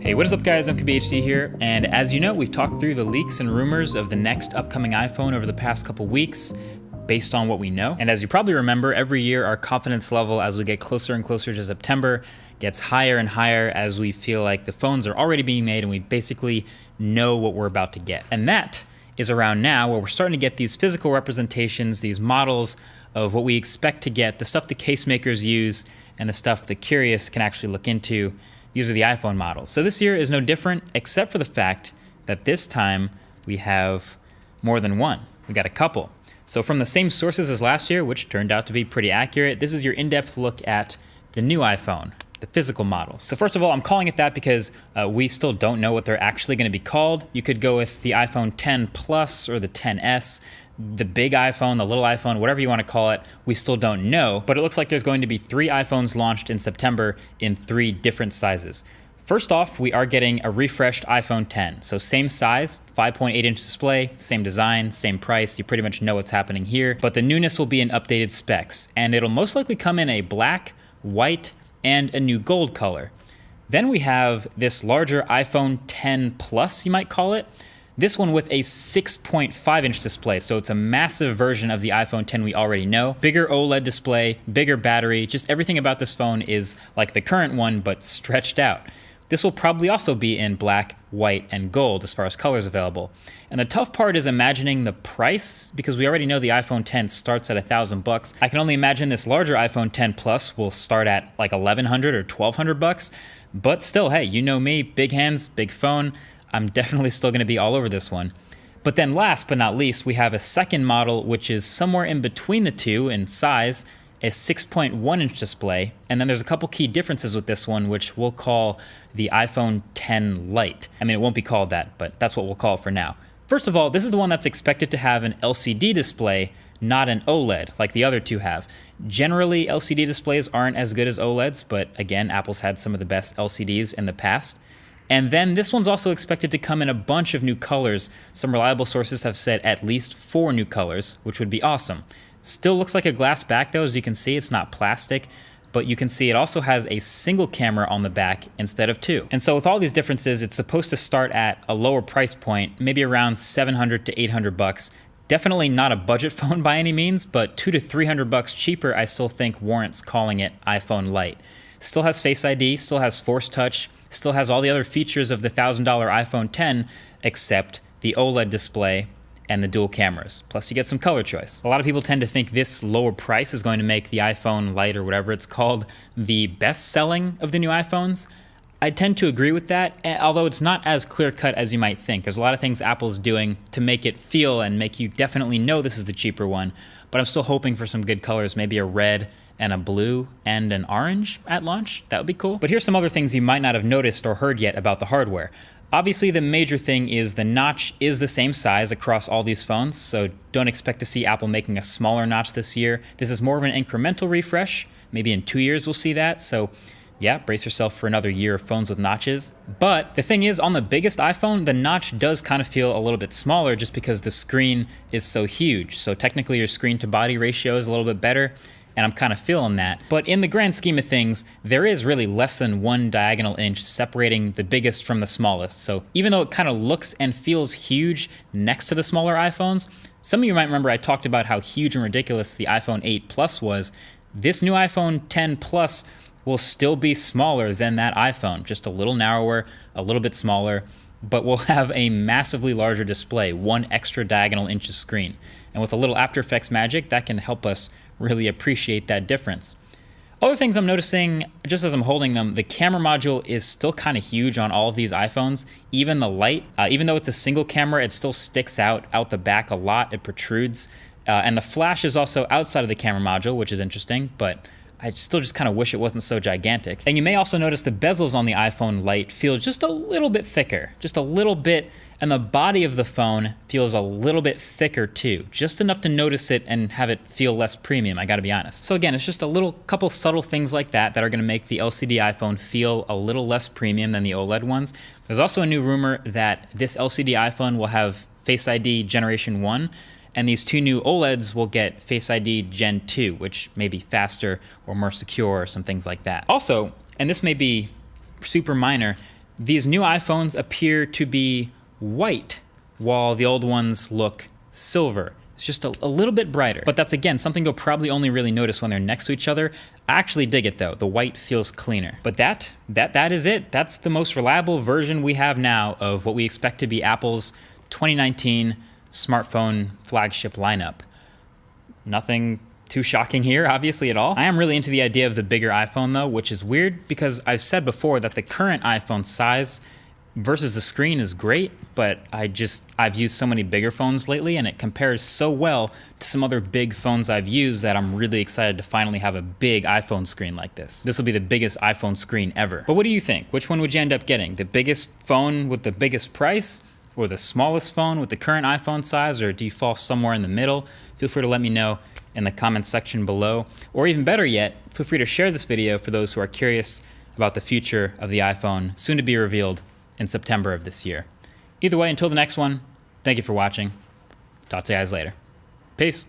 Hey, what is up guys, MKBHD here, and as you know, we've talked through the leaks and rumors of the next upcoming iPhone over the past couple weeks, based on what we know. And as you probably remember, every year our confidence level as we get closer and closer to September gets higher and higher as we feel like the phones are already being made and we basically know what we're about to get. And that is around now where we're starting to get these physical representations, these models of what we expect to get, the stuff the case makers use, and the stuff the curious can actually look into. These are the iPhone models. So this year is no different, except for the fact that this time we have more than one. We got a couple. So from the same sources as last year, which turned out to be pretty accurate, this is your in-depth look at the new iPhone, the physical models. So first of all, I'm calling it that because we still don't know what they're actually gonna be called. You could go with the iPhone 10 Plus or the 10S, the big iPhone, the little iPhone, whatever you want to call it, we still don't know. But it looks like there's going to be 3 iPhones launched in September in 3 different sizes. First off, we are getting a refreshed iPhone 10. So same size, 5.8-inch display, same design, same price. You pretty much know what's happening here. But the newness will be in updated specs. And it'll most likely come in a black, white, and a new gold color. Then we have this larger iPhone 10 Plus, you might call it. This one with a 6.5-inch display, so it's a massive version of the iPhone 10 we already know. Bigger OLED display, bigger battery, just everything about this phone is like the current one, but stretched out. This will probably also be in black, white, and gold as far as colors available. And the tough part is imagining the price, because we already know the iPhone 10 starts at $1,000. I can only imagine this larger iPhone 10 Plus will start at like $1,100 or $1,200. But still, hey, you know me, big hands, big phone. I'm definitely still gonna be all over this one. But then last but not least, we have a second model which is somewhere in between the two in size, a 6.1-inch display, and then there's a couple key differences with this one which we'll call the iPhone 10 Lite. I mean, it won't be called that, but that's what we'll call it for now. First of all, this is the one that's expected to have an LCD display, not an OLED like the other two have. Generally, LCD displays aren't as good as OLEDs, but again, Apple's had some of the best LCDs in the past. And then this one's also expected to come in a bunch of new colors. Some reliable sources have said at least 4 new colors, which would be awesome. Still looks like a glass back though, as you can see, it's not plastic, but you can see it also has a single camera on the back instead of 2. And so with all these differences, it's supposed to start at a lower price point, maybe around $700 to $800. Definitely not a budget phone by any means, but $200 to $300 cheaper I still think warrants calling it iPhone Lite. Still has Face ID, still has Force Touch, still has all the other features of the $1,000 iPhone 10, except the OLED display and the dual cameras. Plus you get some color choice. A lot of people tend to think this lower price is going to make the iPhone Lite, or whatever it's called, the best selling of the new iPhones. I tend to agree with that, although it's not as clear-cut as you might think. There's a lot of things Apple's doing to make it feel and make you definitely know this is the cheaper one, but I'm still hoping for some good colors, maybe a red and a blue and an orange at launch. That would be cool. But here's some other things you might not have noticed or heard yet about the hardware. Obviously, the major thing is the notch is the same size across all these phones, so don't expect to see Apple making a smaller notch this year. This is more of an incremental refresh. Maybe in 2 years we'll see that, so yeah, brace yourself for another year of phones with notches. But the thing is, on the biggest iPhone, the notch does kind of feel a little bit smaller just because the screen is so huge. So technically your screen to body ratio is a little bit better, and I'm kind of feeling that. But in the grand scheme of things, there is really less than 1 diagonal inch separating the biggest from the smallest. So even though it kind of looks and feels huge next to the smaller iPhones, some of you might remember I talked about how huge and ridiculous the iPhone 8 Plus was. This new iPhone 10 Plus will still be smaller than that iPhone, just a little narrower, a little bit smaller, but we'll have a massively larger display, 1 extra diagonal inch of screen. And with a little After Effects magic, that can help us really appreciate that difference. Other things I'm noticing, just as I'm holding them, the camera module is still kind of huge on all of these iPhones, even the Lite. Even though it's a single camera, it still sticks out the back a lot, it protrudes. And the flash is also outside of the camera module, which is interesting, but I still just kind of wish it wasn't so gigantic. And you may also notice the bezels on the iPhone Lite feel just a little bit thicker, just a little bit, and the body of the phone feels a little bit thicker too, just enough to notice it and have it feel less premium, I gotta be honest. So again, it's just a little couple subtle things like that that are gonna make the LCD iPhone feel a little less premium than the OLED ones. There's also a new rumor that this LCD iPhone will have Face ID Generation 1, and these 2 new OLEDs will get Face ID Gen 2, which may be faster or more secure or some things like that. Also, and this may be super minor, these new iPhones appear to be white, while the old ones look silver. It's just a little bit brighter. But that's, again, something you'll probably only really notice when they're next to each other. I actually dig it though. The white feels cleaner. But that is it. That's the most reliable version we have now of what we expect to be Apple's 2019 smartphone flagship lineup. Nothing too shocking here, obviously, at all. I am really into the idea of the bigger iPhone though, which is weird because I've said before that the current iPhone size versus the screen is great, but I've used so many bigger phones lately and it compares so well to some other big phones I've used that I'm really excited to finally have a big iPhone screen like this. This will be the biggest iPhone screen ever. But what do you think? Which one would you end up getting? The biggest phone with the biggest price, or the smallest phone with the current iPhone size, or do you fall somewhere in the middle? Feel free to let me know in the comments section below. Or even better yet, feel free to share this video for those who are curious about the future of the iPhone, soon to be revealed in September of this year. Either way, until the next one, thank you for watching. Talk to you guys later. Peace.